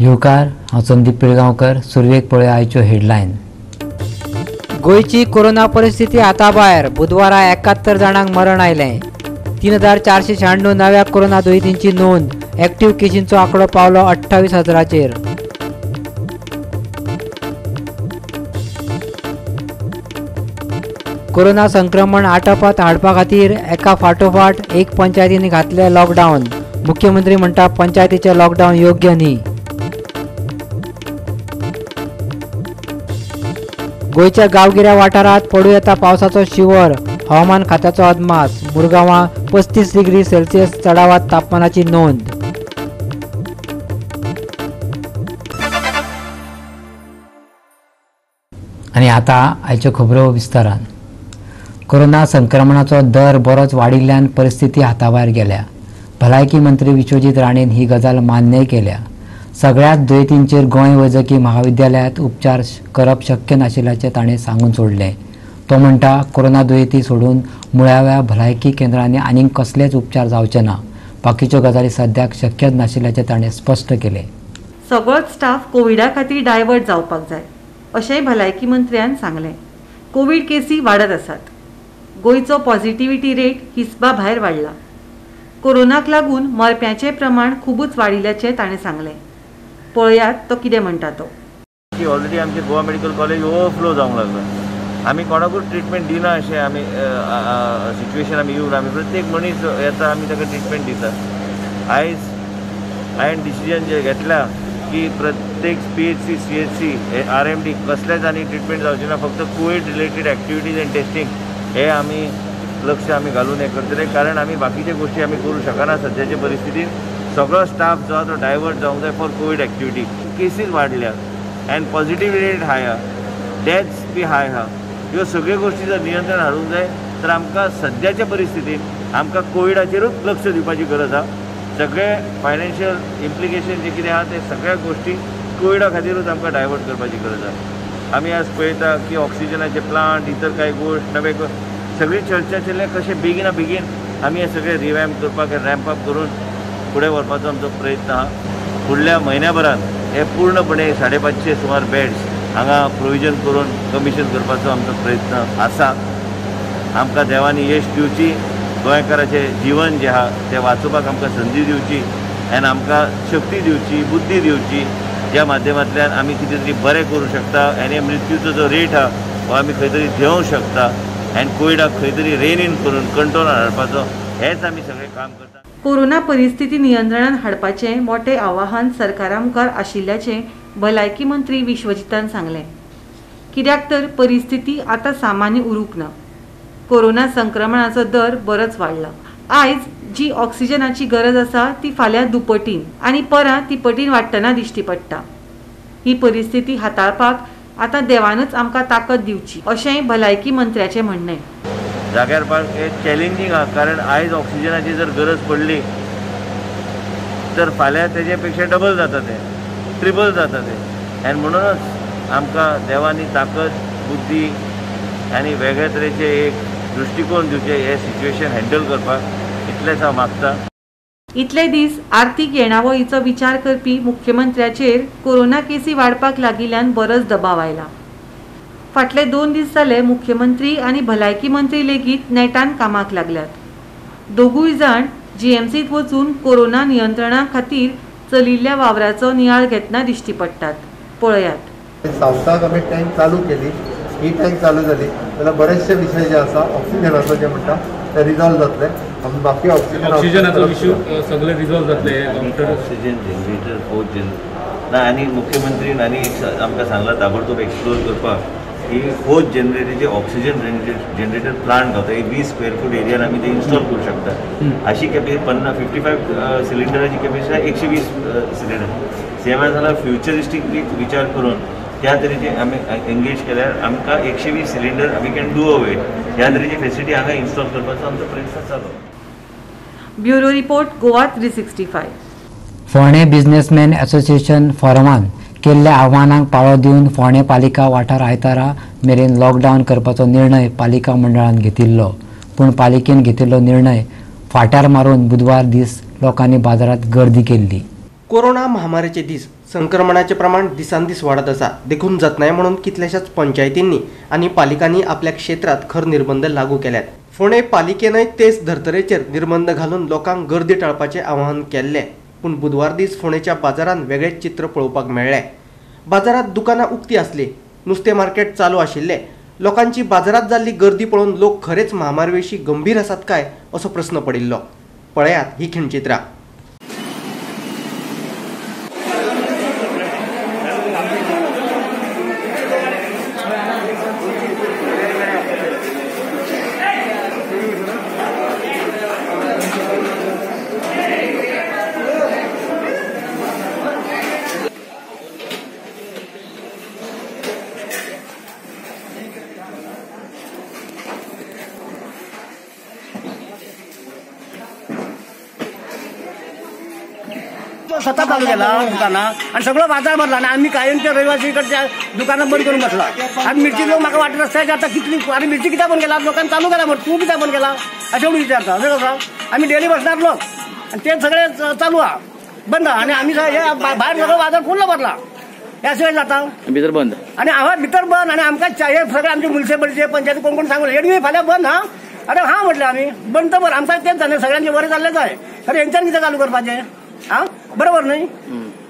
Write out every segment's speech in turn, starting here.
भिवकार हांव संदीप पिळगांवकर. सुरवेक पळय आयच्यो हेडलायन. गोयची कोरोना परिस्थिती हाताभायर. बुधवारा 71 जाणांक मरण आयलें. 3496 नव्या कोरोना दुयेंतींची नोंद. एक्टिव्ह केसींचो आंकडो पावलो 28,000चेर. कोरोना संक्रमण आटोपांत हाडपा खातीर एका फाटोफाट एक पंचायतींनी घातले लॉकडावन. मुख्यमंत्री म्हणटा पंचायतीचे लॉकडावन योग्य न्ही. गोयच्या गांवगिऱ्या वाठारांत पडूं येता पावसाचो शिवर. हवामान खात्याचो अदमास. मुरगांवां 35 डिग्री सेल्सियस चडावात तापमानाची नोंद. आनी आतां आयच्यो खबरो विस्तारान. कोरोना संक्रमणाचो दर बरोच वाडिल्ल्यान परिस्थिती हाताभायर गेल्या. भलायकी मंत्री विश्वजीत राणेन ही गजाल मान्यय केल्या. सगळ्याच दुयेंतींचेर गोंय वैजकी महाविद्यालयांत उपचार करप शक्य नाशिल्ल्याचें ताणें सांगून सोडलें. तो म्हणटा कोरोना दुयेंती सोडून मुळाव्या भलायकी केंद्रांनी आनीक कसलेच उपचार जावचे ना. बाकीच्यो गजाली सद्याक शक्यच नाशिल्ल्याचें ताणें स्पश्ट केलें. सगळोच स्टाफ कोविडा खातीर डायवर्ट जावपाक जाय अशेंय भलायकी मंत्र्यान सांगलें. कोविड केसी वाडत आसात. गोंयचो पॉझिटिव्हिटी रेट हिसबा भायर वाडला. कोरोनाक लागून मरप्यांचें प्रमाण खूबच वाडिल्ल्याचें ताणें सांगलें. पळयात तो कितें म्हणटा तो. ऑलरेडी आमचे गोवा मेडिकल कॉलेज ओवरफ्लो जावंक लागला. आमी कोणाकूच ट्रिटमेंट दिना अशें आमी सिच्युएशन आमी येवन आमी प्रत्येक मनीस येता आमी ताका ट्रिटमेंट दिता. आयज हांवें डिसिजन जें घेतला की प्रत्येक PHC CHC RMD कसलेच आनी ट्रिटमेंट जावचें ना. फक्त Covid related activities end testing हे आमी लक्ष आमी घालून हें करतले. कारण आमी बाकीचे गोश्टी आमी करूं शकना सद्याचे परिस्थितीन. सगळो स्टाफ जो आसा तो डायवर्ट जावंक जाय फॉर कोविड एक्टिविटी. केसीस वाडल्या एंड पॉझिटिव्ह रेट हाय आहा, डेथ्स बी हाय आहा. ह्यो सगळ्यो गोश्टी जर नियंत्रण हाडूंक जाय तर आमकां सद्याच्या परिस्थितीन आमकां कोविडाचेरूच लक्ष दिवपाची गरज आहा. सगळे फायनान्शियल इम्प्लिकेशन जे कितें आहा ते सगळ्या गोश्टी कोविडा खातीरूच आमकां डायवर्ट करपाची गरज आहा. आमी आज पळयता की ऑक्सिजनाचे प्लांट इतर कांय गोश्ट नवे सगळी चर्चा चल्ल्या कशें बेगिना बेगीन आमी हे सगळे रिवॅम्प करपाक रॅम्प अप करून फुडें व्हरपाचो आमचो प्रयत्न आहा. फुडल्या म्हयन्याभरान हे पूर्णपणे 550 सुमार बेड्स हांगा प्रोविजन करून कमिशन करपाचो आमचो प्रयत्न आसा. आमकां देवानी यश दिवची. गोंयकाराचें जिवन जें आहा तें वाचोवपाक आमकां संदी दिवची आनी आमकां शक्ती दिवची, बुद्धी दिवची, ज्या माध्यमांतल्यान आमी कितें तरी बरें करूं शकता. आनी मृत्यूचो जो रेट आहा हो आमी खंय तरी देंवूंक शकता आनी कोविडाक खंय तरी रेन इन करून कंट्रोलान हाडपाचो हेंच आमी सगळें काम करता. कोरोना परिस्थिती नियंत्रणान हाडपाचें मोठें आव्हान सरकारा मुखार आशिल्ल्याचें भलायकी मंत्री विश्वजितान सांगलें. कित्याक तर परिस्थिती आतां सामान्य उरूंक ना. कोरोना संक्रमणाचो दर बरोच वाडला. आयज जी ऑक्सिजनाची गरज आसा ती फाल्यां दुपटीन आनी परां तिपटीन वाडटना दिश्टी पडटा. ही परिस्थिती हाताळपाक आतां देवानच आमकां ताकद दिवची अशेंय भलायकी मंत्र्याचें म्हणणें. जाग्यार पावपाक हे चॅलेंजींग आहा. कारण आयज ऑक्सिजनाची जर गरज पडली तर फाल्यां तेजे पेक्षा डबल जाता तें, ट्रिबल जाता तें. आनी म्हणूनच आमकां देवानी ताकद, बुद्धी आनी वेगळे तरेचे एक दृश्टिकोन दिवचे हे सिच्युएशन हँडल करपाक. इतलेंच हांव मागतां. इतले दीस आर्थीक येणावळीचो विचार करपी मुख्यमंत्र्याचेर कोरोना केसी वाडपाक लागिल्ल्यान बरोच दबाव आयला. फाटले 2 दीस जाले मुख्यमंत्री आनी भलायकी मंत्री लेगीत नेटान कामाक लागल्यात. दोगूय जाण GMCत वचून कोरोना नियंत्रणा खातीर चलिल्ल्या वावराचो नियाळ घेतना दिश्टी पडटात. पळयात. सावथाक आमी टँक चालू केली. ही टँक चालू जाली जाल्यार बरेचशे विशय जे आसा ऑक्सिजनाचो जे म्हणटा ते रिजॉल्व जातले. आमी बाकी ऑक्सिजनाचो इश्यू सगळे रिजॉल्व जातले. ऑक्सिजन जनरेटर फोर्थ ना आनी मुख्यमंत्रीन आनी आमकां सांगलां ताबडतोब एक्सप्लोर करपाक की फोर्थ जनरेटरचे ऑक्सिजन जनरेटर प्लांट गावता. एक 20 स्क्वेअर फूट एरियान आमी ते इन्स्टॉल करूं शकता. अशी कॅपेसिटी 55 सिलिंडराची कॅपेसिटी आहे 120 सिलिंडर. सेवा जाल्यार फ्युचरिस्टीक विचार करून त्या तरेचे आमी एंगेज केल्यार आमकां 120 सिलिंडर आमी कॅन डू अवे. ह्या तरेची फेसिलिटी हांगा इन्स्टॉल करपाचो आमचो प्रयत्न चालू. Bureau report Goa 365. फोंडे बिझनेसमॅन असोसिएशन फोरमान केल्ल्या आव्हानांक पाळो दिवन फोंडे पालिका वाठार आयतारा मेरेन लॉकडावन करपाचो निर्णय पालिका मंडळान घेतिल्लो. पूण पालिकेन घेतिल्लो निर्णय फाट्यार मारून बुधवार दीस लोकांनी बाजारात गर्दी केल्ली. कोरोना महामारीचे दीस संक्रमणाचे प्रमाण दिसांदिस वाढत असा देखून जात नाही म्हणून कितल्याशाच पंचायतींनी आणि पालिकांनी आपल्या क्षेत्रात खर निर्बंध लागू केल्यात. फोंडे पालिकेनंय तेच धर्तरेचेर निर्बंध घालून लोकांक गर्दी टाळपाचे आवाहन केल्ले. पूण बुधवार दीस फोंडेच्या बाजारात वेगळेच चित्र पळोवपाक मेळ्ळें. बाजारात दुकानां उक्ती आसली, नुस्तें मार्केट चालू आशिल्ले. लोकांची बाजारात जाल्ली गर्दी पळोवन लोक खरेच महामारीविशीं गंभीर आसात काय असो प्रस्न पडिल्लो. पळयात ही खिणचित्रां. स्वतः चालू केला दुकाना आणि सगळं बाजार भरला आणि आम्ही कायमच्या रहिवासीकडच्या दुकानं बंद करून बसला. आणि मिरची लोक म्हाका वाटत रस्त्याची आता कितली आणि मिरची किती बंद केला लोकांनी चालू केला मग तू किती बंद केला अशा विचारता कसं आम्ही डेली बसणार लोक आणि ते सगळे चालू हा बंद आणि आम्ही बाहेर सगळं बाजार फुल भरला. याच वेळेस जाता भितर बंद आणि आवाज भितर बंद आणि आमकां हे सगळे आमचे म्युन्सिपलिटी पंचायती कोण कोण सांगू येडवी फाल्यां बंद हा. अरे हा म्हटलं आम्ही बंद तर बरं आमकां तेच झालं सगळ्यांचे बरे चाललेच आहे. खरं यांच्यानी किती चालू करपाचे हा बरोबर नाही.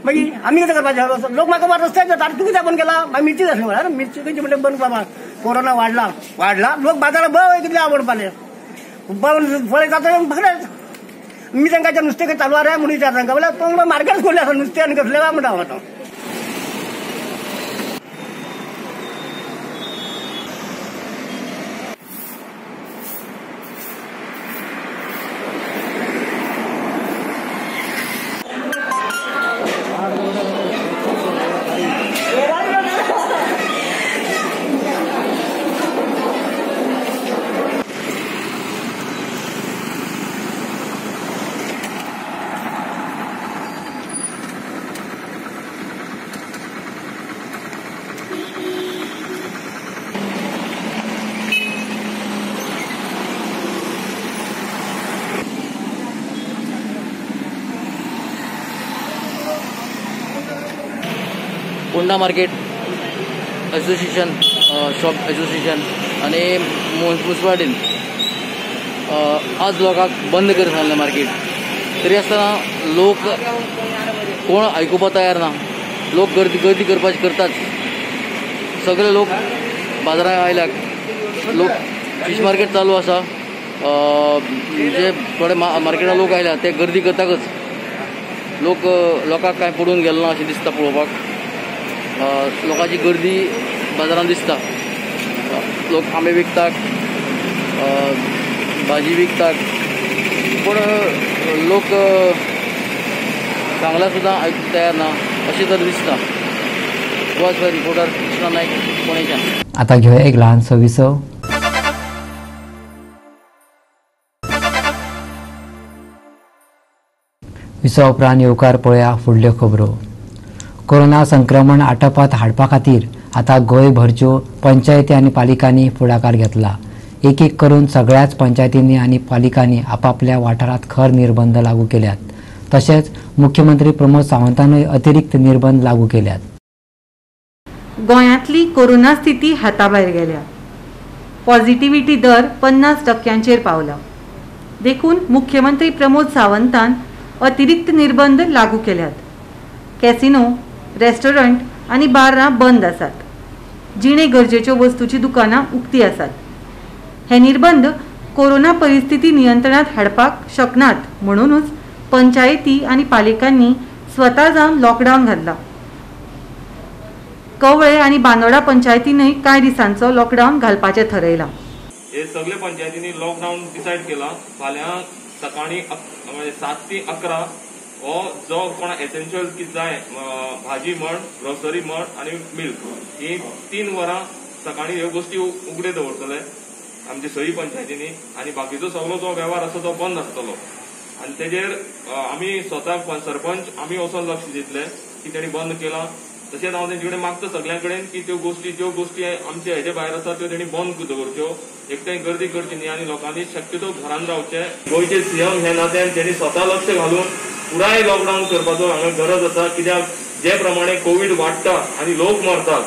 मागीर आम्ही कितें करपाचें लोक म्हाका रस्त्यार जाता तूं कित्याक बंद केला मिरची जातली म्हळ्यार मिरची कशी म्हणजे बंद बाबा कोरोना वाडला लोक बाजारात बघ कितले आवडपाले फळे जाता फकडेच मी तांकां नुस्तें चालू आरे म्हणून विचार तांकां बोले तो मार्केट खोल्लें आसा नुस्तें आनी कसलें काय म्हणटा हांव. Phonda market association shop association आणि मुन्सिपालिटीन आज लोकांक बंद कर सांगलें मार्केट. तरी आसतना लोक कोण आयकुपा तयार ना. लोक गर्दी करपाची करतात. सगळे लोक बाजारात आयल्याक. लोक फिश मार्केट चालू आसा. जे थोडे मार्केटात लोक आयल्या ते गर्दी करताकच लोकांक कांय पडून गेलो ना अशें दिसता पळोवपाक. लोकांची गर्दी बाजारांत दिसता. लोक आंबे विकतात, भाजी विकतात, पूण लोक सांगल्यार सुद्दां आयकूंक तयार ना अशें तर दिसता. वॉच बाय रिपोर्टर कृष्णा नायक पुणेच्यान. आता घेऊया एक ल्हानसो विसव. विसव उपरांत येवकार पळया फुडल्यो खबरो. कोरोना संक्रमण आटोपांत हाडपा खातीर आतां गोंयभरच्यो पंचायती आनी पालिकांनी फुडाकार घेतला. एक एक करून सगळ्याच पंचायतींनी आनी पालिकांनी आपापल्या वाठारांत खर निर्बंध लागू केल्यात. तशेंच मुख्यमंत्री प्रमोद सावंतानूय अतिरिक्त निर्बंध लागू केल्यात. गोंयांतली कोरोना स्थिती हाताभायर गेल्या. पॉझिटिव्हिटी दर 50% पावला. देखून मुख्यमंत्री प्रमोद सावंतान अतिरिक्त निर्बंध लागू केल्यात. कॅसिनो, रेस्टॉरंट आनी बारां बंद आसात. जिणे गरजेच्यो वस्तूची दुकानां उक्ती आसात. हे निर्बंध कोरोना परिस्थिती नियंत्रणात हाडपाक शकनात म्हणूनच पंचायती आनी पालिकांनी स्वता जावन लॉकडावन घातला. कवळे आनी बांदोडा पंचायतीनय कांय दिसांचो लॉकडावन घालपाचें थारायलां. हे सगळे पंचायतींनी लॉकडावन डिसायड केला. फाल्यां सकाळी 7 ते 11 हो जो कोणा एसेन्शियल कितें जाय भाजी म्हण, ग्रोसरी म्हण आनी मिल्क ही 3 वरां सकाळी ह्यो गोश्टी उगडे दवरतले आमचे सही पंचायतींनी आनी बाकीचो सगळो जो वेव्हार आसा तो बंद आसतलो. आनी तेजेर आमी स्वता सरपंच आमी वचून लक्ष दितले की तेणी बंद केला. तशेंच हांव तेंचे कडेन मागता सगळ्यां कडेन की ज्यो गोश्टी आमचे हेजे भायर आसा त्यो तेणी बंद दवरच्यो. एकठांय गर्दी करची न्ही आनी लोकांनी शक्यतो घरांत रावचे. गोंयचे सीएम हे नात्यान तेणी स्वता लक्ष घालून पुराय लॉकडावन करपाचो हांगा गरज आसा. कित्याक जे प्रमाणे कोविड वाडटा आनी लोक मरतात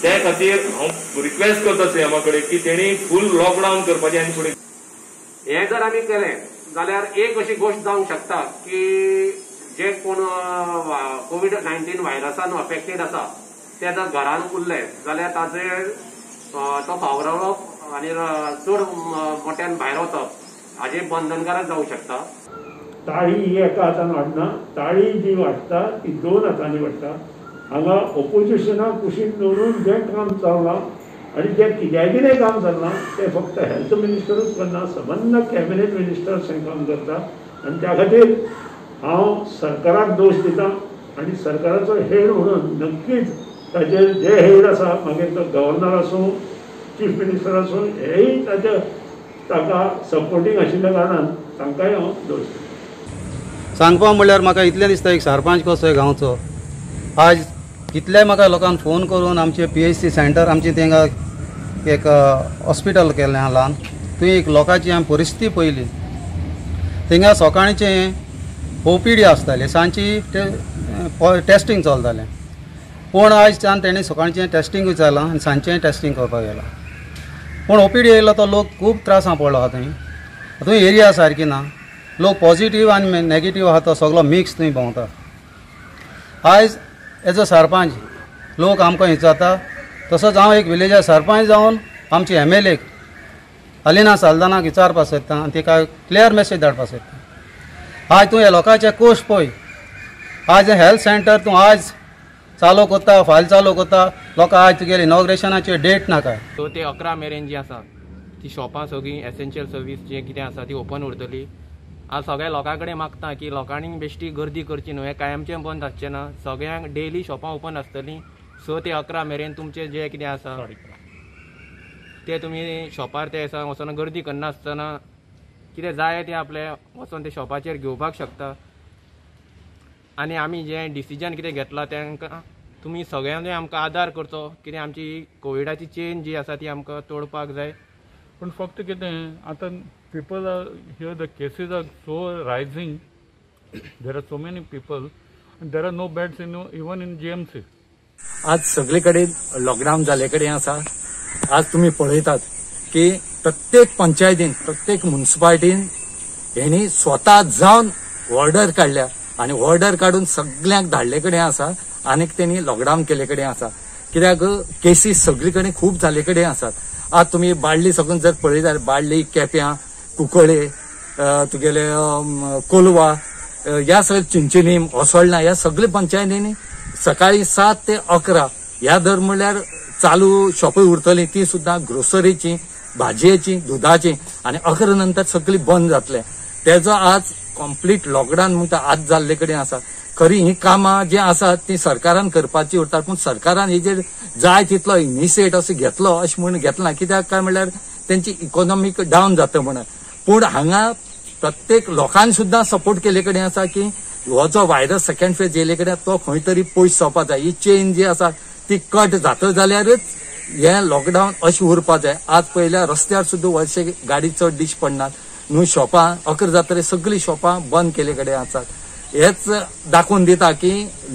त्या खातीर हांव रिक्वेस्ट करता सीएमा कडेन की तेणी फूल लॉकडावन करपाचें आनी फुडें हे जर आमी केलें जाल्यार एक अशी गोष्ट जावंक शकता की जे कोण कोविड-19 व्हायरसान अफेक्टेड आसा ते जर घरान उरले जाल्यार ताचेर तो फावरवप आनी चड मोठ्यान भायर वचप हाजें बंधनकारक जावंक शकता. ताळी ही एका हातान वाडना, ताळी जी वाडटा ती 2 हातांनी वाडटा. हांगा ऑपोजिशनाक कुशीन दवरून जें काम चल्लां आनी जें कित्याय काम चल्लां तें फक्त हेल्थ मिनिस्टरूच करना, संबंद कॅबिनेट मिनिस्टर्स हें काम करता. आनी त्या खातीर हांव सरकाराक दोश दितां आनी सरकाराचो हेड म्हणून नक्कीच ताचेर जे हेड आसा मागीर तो गव्हर्नर आसूं चीफ मिनिस्टर आसूं हेय ताका सपोर्टींग आशिल्ल्या कारणान तांकांय हांव दोश दितां. सांगपा म्हणल्यार म्हाका इतलें दिसता एक सरपंच कसो गांवचो आज कितल्याय म्हाका लोकांक फोन करून आमचे PHC सेंटर आमचे थिंगा एक हॉस्पिटल केल्लें हांव ल्हान थंय एक लोकांची हांवें परिस्थिती पयली. थिंगा सकाळचें OPD आसतालें, सांजची टेस्टींग चलतालें. पूण आयजच्यान तेणें सकाळचें टेस्टींग विचारलां आनी सांजचें टेस्टींग करपाक गेला. पूण OPD येयलो तो लोक खूब त्रासान पडलो आहा थंय. थंय एरिया सारकी ना, लोक पॉझिटीव आनी नॅगेटीव आहा तो सगळो मिक्स थंय भोंवता. आयज एज अ सरपंच लोक आमकां विचारता, तसोच हांव एक विलेजा सरपंच जावन आमचे MLA अलिना सालदानाक विचारपाक सोदता आनी तिका क्लियर मेसेज धाडपाक सोदता. आज तूं ह्या लोकांचे कोश्ट पळय. आज हेल्थ सेंटर तूं आज चालू करता, फायल चालू करता, लोकां आज तुगेले इनॉग्रेशनाची डेट नाका. सो ते 11 मेरेन जी आसा ती शॉपां सगळीं एसेन्शियल सर्वीस जे कितें आसा ती ओपन उरतली. हांव सगळ्या लोकां कडेन मागता की लोकांनी बेश्टी गर्दी करची न्हू, हें कायमचें बंद आसचें ना. सगळ्यांक डेली शॉपां ओपन आसतलीं 6 ते 11 मेरेन. तुमचें जें कितें आसा तें तुमी शॉपार ते दिसा वचून गर्दी करनासतना कितें जाय तें आपले वचून ते शॉपाचेर घेवपाक शकता. आनी आमी जें डिसिजन कितें घेतलां तांकां तुमी सगळ्यांनी आमकां आदार करचो, कितें आमची कोविडाची चेन जी आसा ती आमकां तोडपाक जाय. पूण फक्त कितें आतां people are here, the cases are so rising, there are so many people and there are no beds even in GMC. आज सगळे कडेन लॉकडाऊन जाले कडेन आसा. आज तुम्ही पळयतात की प्रत्येक पंचायतीन प्रत्येक म्युनिसिपालिटीन हेणी स्वता जावन ऑर्डर काढल्या आणि ऑर्डर काढून सगळ्यांक धाडले कडेन आसा आनीक तेणी लॉकडाऊन केले कडेन आसा. कित्याक केसीस सगळे कडेन खूब जाले कडेन आसात. आज तुम्ही बाळ्ळी साकून जर पळयल्यार बाळ्ळी, केप्यां, कुंकळे, तुगेले कोलवा, ह्या सगळे चिंचिनीम, ओसोळणा ह्या सगळे पंचायतींनी सकाळी 7 ते 11 ह्या दर म्हणल्यार चालू शॉपय उरतली, ती सुद्धा ग्रोसरीची, भाजयेची, दुधाची, आनी 11 नंतर सगळी बंद जातले. तेजो आज कंप्लीट लॉकडाऊन म्हणटा आज जाल्ले कडेन आसा. खरी ही कामां जी आसात ती सरकारान करपाची उरतात, पूण सरकारान हेजेर जाय तितलो इनिशिएट असो घेतलो अशें म्हणून घेतला. कित्याक काय म्हणल्यार तेंची इकॉनॉमीक डावन जाता म्हणून. पूण हांगा प्रत्येक लोकांनी सुद्धा सपोर्ट केले कडेन आसा की हो जो व्हायरस सेकंड फेज येयले कडेन तो खंय तरी पयस जावपा जाय. ही चेन जी आसा ती कट जाता जाल्यारच हे लॉकडाऊन अशें उरपा जाय. आज पयल्या रस्त्यार सुद्धा वर्षे गाडी चड दिश्ट पडनात न्हू. शॉपां 11 जातकीर सगळीं शॉपां बंद केले कडेन आसात. हेच दाखोवन दिता की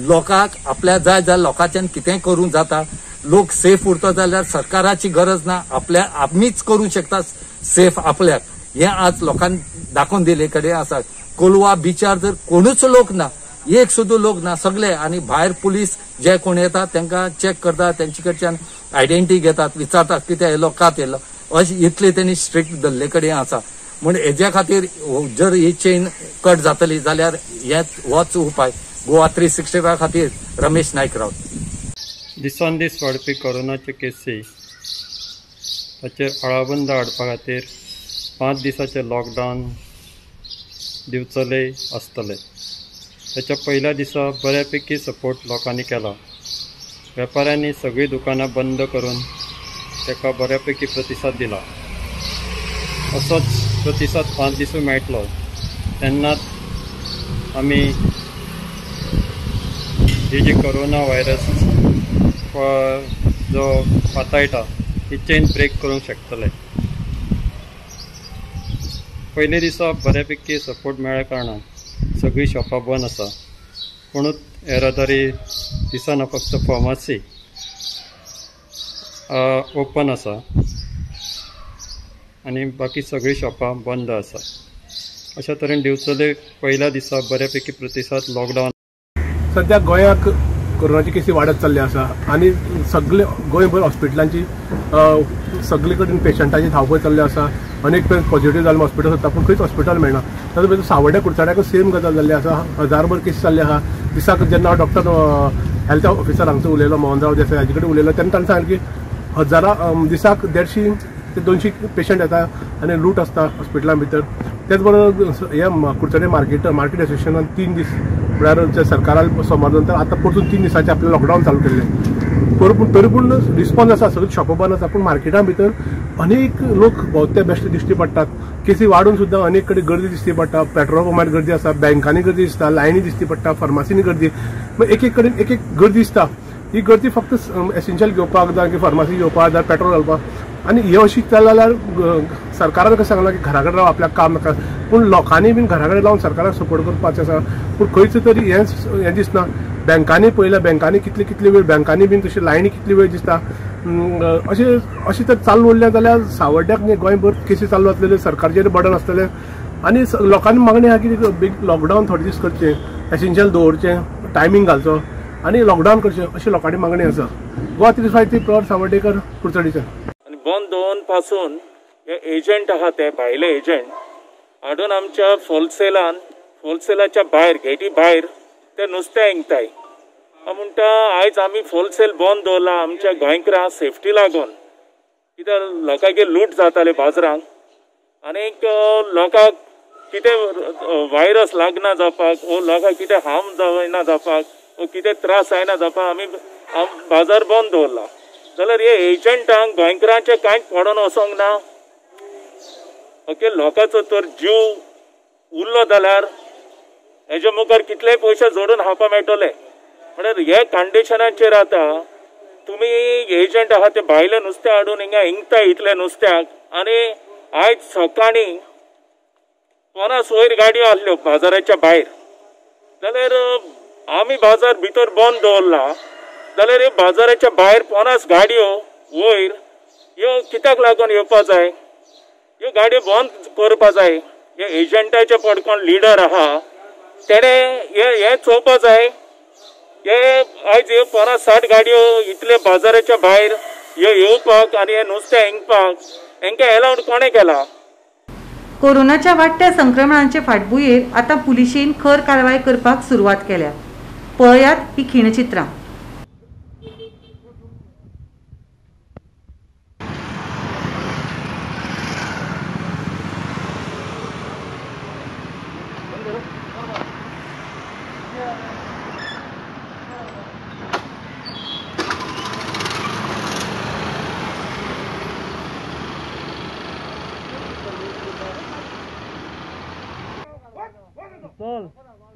लोकांक आपल्या जाय जाल्यार लोकांच्यान कितेंय करूंक जाता. लोक सेफ उरता जाल्यार सरकाराची गरज ना, आपल्या आमीच करूंक शकता सेफ आपल्याक. हे आज लोकांनी दाखोवन दिले कडेन आसा. कोलवा बिचार जर कोणूच लोक ना, एक सुद्धा लोक ना, सगळे आनी भायर पुलीस जे कोण येतात तांकां चॅक करतात, तेंचे कडच्यान आयडेंटिटी घेतात, विचारतात कितें येयलो कात येयलो अशें इतले तेणी स्ट्रिक्ट धरले कडेन आसा. म्हण हेज्या खातीर जर ही चेन कट जातली जाल्यार होच उपाय. गोवा 365 खातीर रमेश नायक रावत. दिसान दीस वाडपी कोरोनाचे केसी ताचेर आळाबंद हाडपा खातीर 5 दिसाचे लॉकडावन दिवचले आसतले. त्याच्या पयल्या दिसा बऱ्यापैकी सपोर्ट लोकांनी केला. वेपाऱ्यांनी सगळीं दुकानां बंद करून ताका बऱ्यापैकी प्रतिसाद दिला. असोच प्रतिसाद 5 दिसूय मेळटलो तेन्नाच आमी ही जी कोरोना व्हायरस जो पातळटा ही चेन ब्रेक करूंक शकतले. पयले दिसा बऱ्यापैकी सपोर्ट मेळ्ळ्या कारणान सगळीं शॉपां बंद आसा. पुणूच येरादारी दिसना, फक्त फार्मासी ओपन आसा आनी बाकी सगळीं शॉपां बंद आसा. अशा तरेन दिवचले पहिल्या दिसा बऱ्यापैकी प्रतिसाद लॉकडावन. सध्या गोंयाक कोरोनाची केसी वाडत चल्ले आसा आनी सगळे गोंयभर हॉस्पिटलांची सगळे कडेन पेशंटांची धांवपळ चल्ली आसा. अनेक पॉझिटिव्ह जाल्ले हॉस्पिटल आसा पूण खंयच हॉस्पिटल मेळना. तातूंत भितर सावड्ड्या कुडचड्याक सेम गजाल जाल्ली आसा. हजारभर केसी जाल्ली आसा. दिसाक जेन्ना हांव डॉक्टर हेल्थ ऑफिसर हांगचो उलयलो मोहनराव देसाय हाजे कडेन उलयलो तेन्ना ताणें सांगलें की दिसाक 150 ते 200 पेशंट येता आनी लूट आसता हॉस्पिटलां भितर. तेच बरोबर हे कुडचडे मार्केट एसोसिएशनान 3 दीस म्हळ्यार सरकारान सोमार नंतर आतां परतून 3 दिसांचे आपले लॉकडावन चालू केल्ले. तरी पूण रिस्पॉन्स आसा, सगळी शॉपां बंद आसा. पूण मार्केटां भितर अनेक लोक भोंवते बेश्टे दिश्टी पडटात. केसी वाडून सुद्दां अनेक कडेन गर्दी दिश्टी पडटा. पेट्रोल पंपार गर्दी आसा, बँकांनी गर्दी दिसता, लायनी दिश्टी पडटा, फार्मासीनी गर्दी. एक एक कडेन एक एक गर्दी दिसता. ही गर्दी फक्त एसेन्शियल घेवपाक जावं फार्मासी घेवपाक जावं पेट्रोल घालपाक. आनी हे अशी जाल्यार सरकारान कशें सांगलां की घरा कडेन राव, आपल्याक काम नाका. पूण लोकांनी बीन घरा कडेन रावन सरकाराक सपोर्ट करपाचें आसा. पूण खंयच तरी हें दिसना. बँकांनी पळयल्या, बँकांनी कितले वेळ, बँकांनी बीन तशी लायनी कितली वेळ दिसता. अशें तर चालू उरलें जाल्यार सावड्ड्याक गोंयभर केसी चालू जातलेले, सरकारचेर बर्डन आसतलें. आनी लोकांनी मागणी आहा की बीग लॉकडावन थोडे दीस करचें, एसेन्शियल दवरचें, टायमींग घालचो आनी लॉकडावन करचें अशी लोकांची मागणी आसा. गोवा 353 प्रवर सावड्डेकर, कुडचडीचे. बंद दवरून पासून हे एजंट आहा ते भायले एजंट हाडून आमच्या होलसेलाच्या भायर गेटी भायर ते नुस्तें इंगताय. म्हणटा आयज आमी होलसेल बंद दवरला आमच्या गोंयकारां सेफ्टी लागून, कित्याक लोकांगे लूट जाताले बाजारांत आनीक लोकांक कितें व्हायरस लागना जावपाक वो लोकांक कितें हार्म जायना जावपाक वो कितें त्रास जायना जावपाक आमी बाजार बंद दवरला. जाल्यार हे एजंटांक गोंयकारांचे कांयच पडोन वचोंक ना. ओके, लोकांचो तर जीव उरलो जाल्यार हेजे मुखार कितलेय पयशे जोडून खावपाक मेळटले. म्हळ्यार हे कंडिशनाचेर आतां तुमी एजंट आहा ते भायले नुस्तें हाडून हिंगा इंगता इतले नुस्त्याक. आनी आयज सकाळी 50 वयर गाडयो आहल्यो बाजाराच्या भायर. जाल्यार आमी बाजार भितर बंद दवरला जाल्यार ह्यो बाजाराच्या भायर 50 गाडयो वयर ह्यो कित्याक लागून येवपा जाय? ह्यो गाडयो बंद करपा जाय. हे एजंटाचे पडकोन लिडर आहा तेणे हे चोवपा जाय. हे आयज ह्यो 50-60 गाडयो इतले बाजाराच्या भायर ह्यो येवपाक आनी हे नुस्तें हिंगपाक हेंकां एलावड कोणें केला? कोरोनाच्या वाडट्या संक्रमणाचे फाटभुंयेर आतां पुलिशेन खर कारवाय करपाक सुरवात केल्या. पळयात ही खिणचित्रां.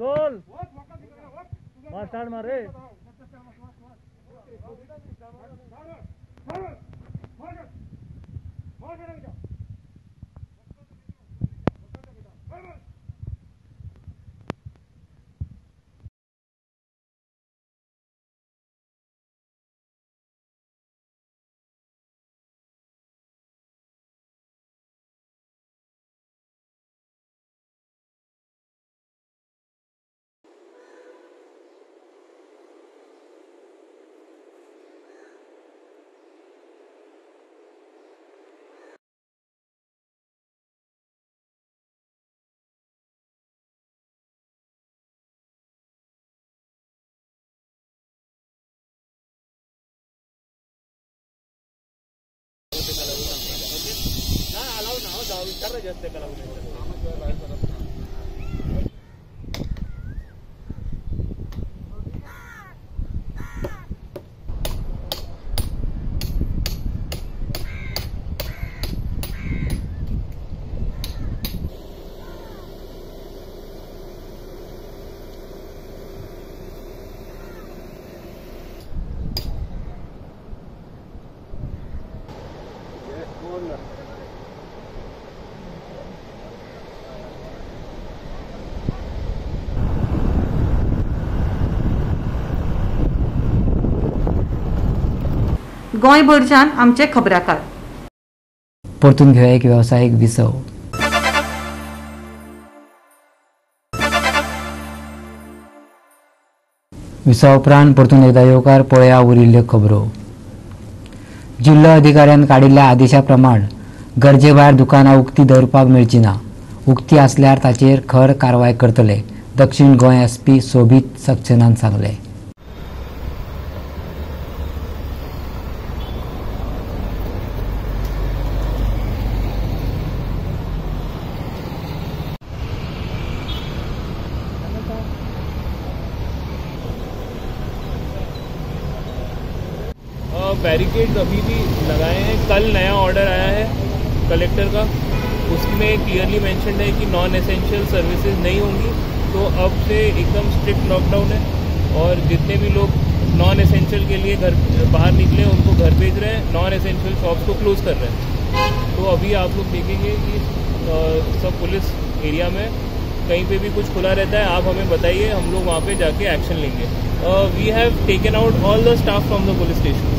चल मार मार रे. गोंयभरच्यान आमचे खबराकार. परतून घेऊया एक व्यावसायिक विसव. विसव उपरांत परतून एकदा येवकार पळया उरिल्ल्यो खबरो. जिल्लो अधिकाऱ्यान काडिल्ल्या आदेशा प्रमाण गरजे भायर दुकानां उक्ती दवरपाक मेळची ना. उक्ती आसल्यार ताचेर खर कारवाय करतले. दक्षिण गोंय SP सोबीत सक्सेनान सांगले. बैरिकेड्स अभी भी लगाए हैं. कल नया ऑर्डर आया है कलेक्टर का, उसमें क्लियरली मेंशन्ड है कि नॉन एसेंशियल सर्विसेज नहीं होंगी. तो अब से एकदम स्ट्रिक्ट लॉकडाउन है और जितने भी लोग नॉन एसेंशियल के लिए घर बाहर निकले उनको घर भेज रहे हैं, नॉन एसेंशियल शॉप्स को क्लोज कर रहे हैं. तो अभी आप लोग देखेंगे कि सब पुलिस एरिया में कहीं पे भी कुछ खुला रहता है, आप हमें बताइए, हम लोग वहाँ पे जाके एक्शन लेंगे. We have taken out all the staff from the police station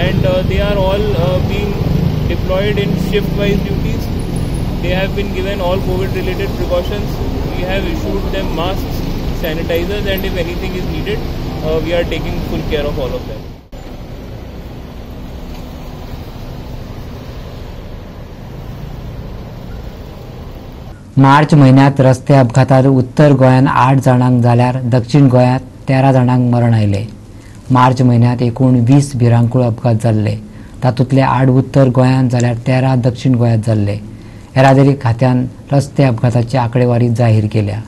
and they are all being deployed in shift wise duties. They have been given all COVID related precautions. We have issued them masks, sanitizers, and if anything is needed, we are taking full care of all of them. March महिन्यात रस्ते अपघातात उत्तर गोंयांत 8 जाणांक जाल्यार दक्षिण गोंयांत 13 जाणांक मरण आयले. मार्च महिन्यात एकूण 20 भिरांकूळ अपघात जाल्ले. तातूंतले 8 उत्तर गोंयांत जाल्यार 13 दक्षिण गोंयांत जाल्ले. येरादारी खात्यान रस्ते अपघाताची आंकडेवारी जाहीर केल्या.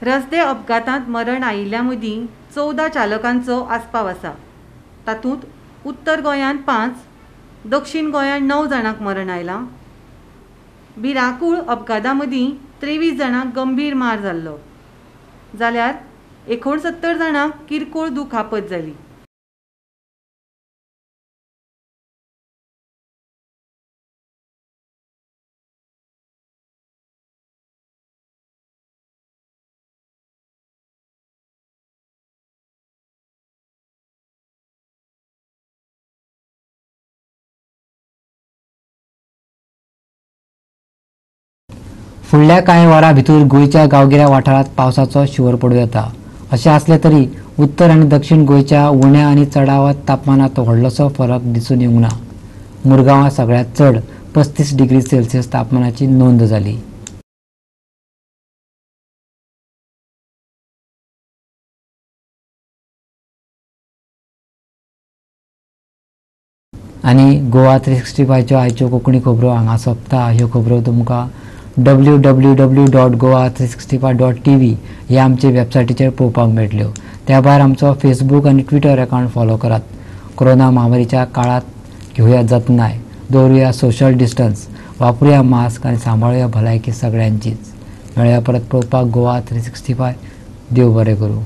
रस्ते अपघातांत मरण आयिल्ल्या मदीं 14 चालकांचो आस्पाव आसा. तातूंत उत्तर गोंयांत 5, दक्षिण गोंयांत 9 जाणांक मरण आयलां. भिरांकूळ अपघातां मदीं 23 जाणांक गंभीर मार जाल्लो जाल्यार 69 जाणांक किरकोळ दुखापत जाली. फुडल्या कांय वरां भितर गोंयच्या गांवगिऱ्या वाठारांत पावसाचो शिवर पडूं येता. अशें आसलें तरी उत्तर आनी दक्षिण गोंयच्या उण्या आनी चडावत तापमानात व्हडलोसो फरक दिसून येवंक ना. मुरगांवां सगळ्यांत चड 35 डिग्री सेल्सियस तापमानाची नोंद जाली. आनी गोवा 365 च्यो आयच्यो कोंकणी खबरो हांगा सोंपता. ह्यो खबरो तुमकां www.goa365.tv ह्या आमचे वेबसायटीचेर पळोवपाक मेळटल्यो. त्या भायर आमचो फेसबूक आनी ट्विटर अकावंट फॉलो करात. कोरोना महामारीच्या काळात घेवया जतनाय, दवरुया सोशल डिस्टन्स, वापरुया मास्क आनी सांबाळुया भलायकी सगळ्यांचीच. मेळया परत पळोवपाक गोवा 365. देव बरें करूं.